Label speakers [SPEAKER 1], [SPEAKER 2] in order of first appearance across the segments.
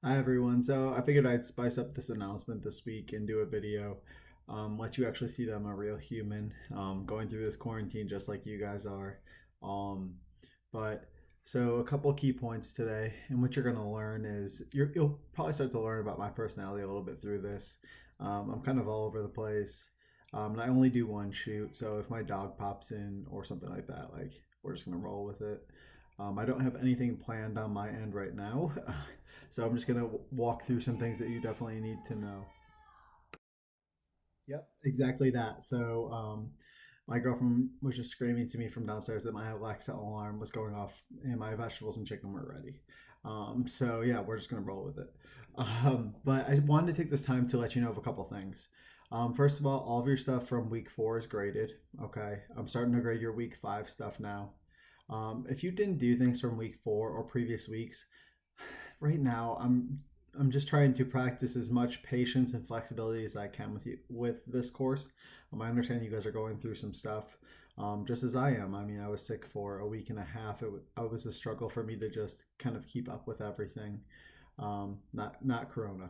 [SPEAKER 1] Hi everyone. So I figured I'd spice up this announcement this week and do a video, let you actually see that I'm a real human, going through this quarantine just like you guys are. Um, but so a couple key points today, and what you're gonna learn is you'll probably start to learn about my personality a little bit through this. I'm kind of all over the place, and I only do one shoot. So if my dog pops in or something like that, like we're just gonna roll with it. I don't have anything planned on my end right now. So I'm just gonna walk through some things that you definitely need to know. Yep, exactly that. So my girlfriend was just screaming to me from downstairs that my Alexa alarm was going off and my vegetables and chicken were ready. So yeah, we're just gonna roll with it. But I wanted to take this time to let you know of a couple things. First of all of your stuff from week 4 is graded. Okay, I'm starting to grade your week 5 stuff now. If you didn't do things from week 4 or previous weeks, right now I'm just trying to practice as much patience and flexibility as I can with you with this course. I understand you guys are going through some stuff, just as I am. I mean, I was sick for a week and a half. It was a struggle for me to just kind of keep up with everything. Not Corona,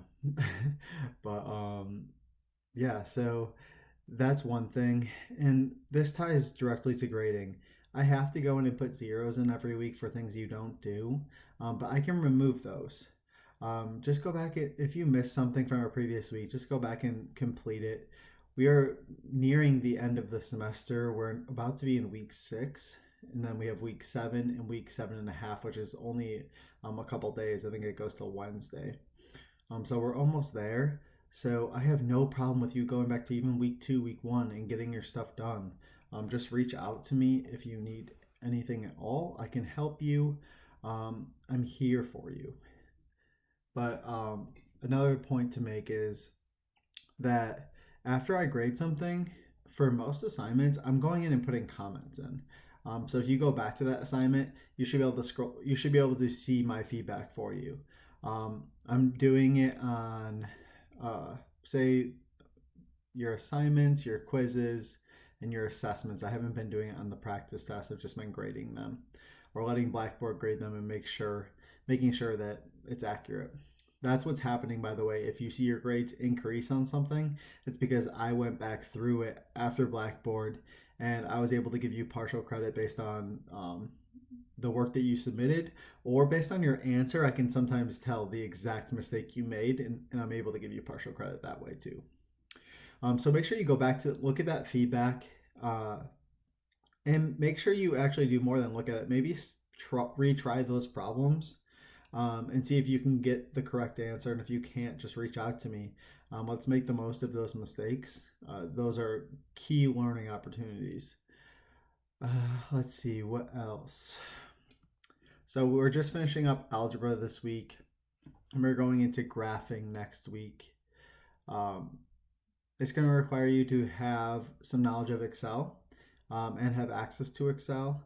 [SPEAKER 1] but yeah. So that's one thing, and this ties directly to grading. I have to go in and put zeros in every week for things you don't do, but I can remove those. Just go back if you missed something from a previous week. Just go back and complete it. We are nearing the end of the semester. We're about to be in week 6, and then we have week 7 and week 7.5, which is only a couple days. I think it goes till Wednesday. So we're almost there. So I have no problem with you going back to even week 2, week 1, and getting your stuff done. Just reach out to me if you need anything at all. I can help you. I'm here for you. But another point to make is that after I grade something, for most assignments, I'm going in and putting comments in. So if you go back to that assignment, you should be able to scroll. You should be able to see my feedback for you. I'm doing it on, say, your assignments, your quizzes, and your assessments. I haven't been doing it on the practice tests. I've just been grading them, or letting Blackboard grade them and making sure that it's accurate. That's what's happening, by the way. If you see your grades increase on something, it's because I went back through it after Blackboard and I was able to give you partial credit based on the work that you submitted, or based on your answer. I can sometimes tell the exact mistake you made, and I'm able to give you partial credit that way too. So make sure you go back to look at that feedback, uh, and make sure you actually do more than look at it. Maybe retry those problems, and see if you can get the correct answer. And if you can't, just reach out to me. Let's make the most of those mistakes. Those are key learning opportunities. Let's see what else. So we're just finishing up algebra this week, and we're going into graphing next week. Um, it's going to require you to have some knowledge of Excel, and have access to Excel.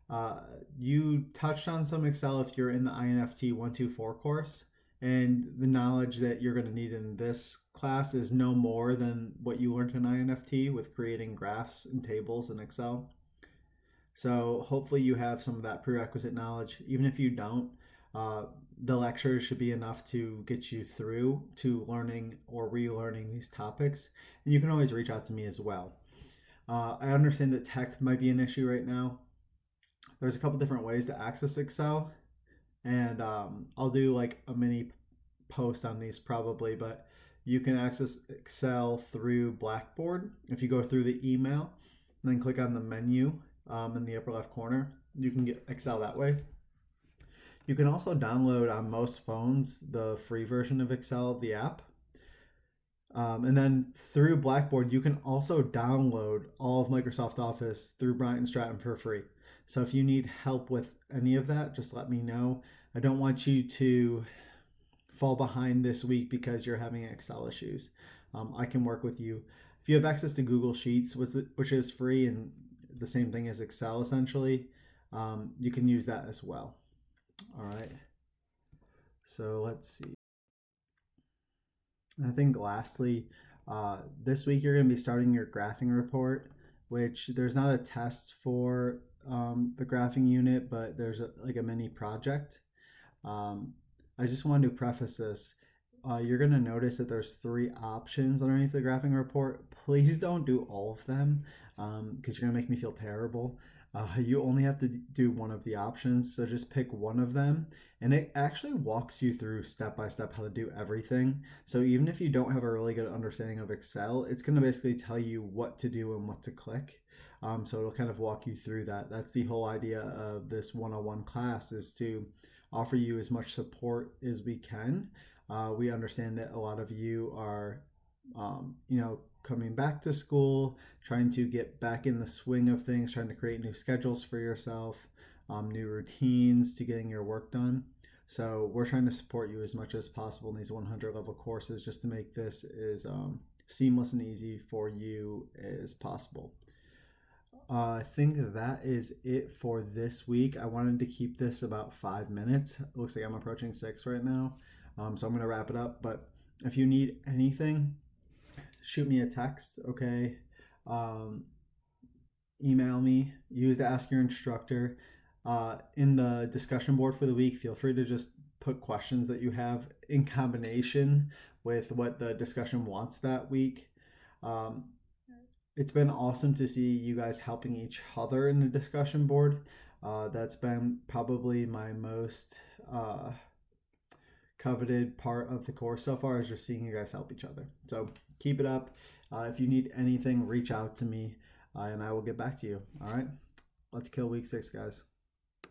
[SPEAKER 1] Uh, you touched on some Excel if you're in the INFT 124 course, and the knowledge that you're going to need in this class is no more than what you learned in INFT with creating graphs and tables in Excel. So hopefully you have some of that prerequisite knowledge. Even if you don't, the lectures should be enough to get you through to learning or relearning these topics. And you can always reach out to me as well. I understand that tech might be an issue right now. There's a couple different ways to access Excel, and I'll do like a mini post on these probably, but you can access Excel through Blackboard. If you go through the email and then click on the menu in the upper left corner, you can get Excel that way. You can also download on most phones the free version of Excel, the app. And then through Blackboard, you can also download all of Microsoft Office through Bryant Stratton for free. So if you need help with any of that, just let me know. I don't want you to fall behind this week because you're having Excel issues. I can work with you. If you have access to Google Sheets, which is free and the same thing as Excel essentially, you can use that as well. All right. So let's see. I think lastly, this week you're going to be starting your graphing report, which there's not a test for the graphing unit, but there's like a mini project. Um, I just wanted to preface this. You're going to notice that there's three options underneath the graphing report. Please don't do all of them because you're going to make me feel terrible. You only have to do one of the options, so just pick one of them, and it actually walks you through step by step how to do everything. So even if you don't have a really good understanding of Excel, it's going to basically tell you what to do and what to click. So it'll kind of walk you through that. That's the whole idea of this 101 class, is to offer you as much support as we can. We understand that a lot of you are, coming back to school, trying to get back in the swing of things, trying to create new schedules for yourself, new routines to getting your work done. So we're trying to support you as much as possible in these 100 level courses just to make this as seamless and easy for you as possible. I think that is it for this week. I wanted to keep this about 5 minutes. It looks like I'm approaching 6 right now. So I'm going to wrap it up. But if you need anything, shoot me a text, okay? Email me. Use the Ask Your Instructor. In the discussion board for the week, feel free to just put questions that you have in combination with what the discussion wants that week. It's been awesome to see you guys helping each other in the discussion board. That's been probably my most coveted part of the course so far, is just seeing you guys help each other. So keep it up. If you need anything, reach out to me and I will get back to you. All right, let's kill week 6, guys.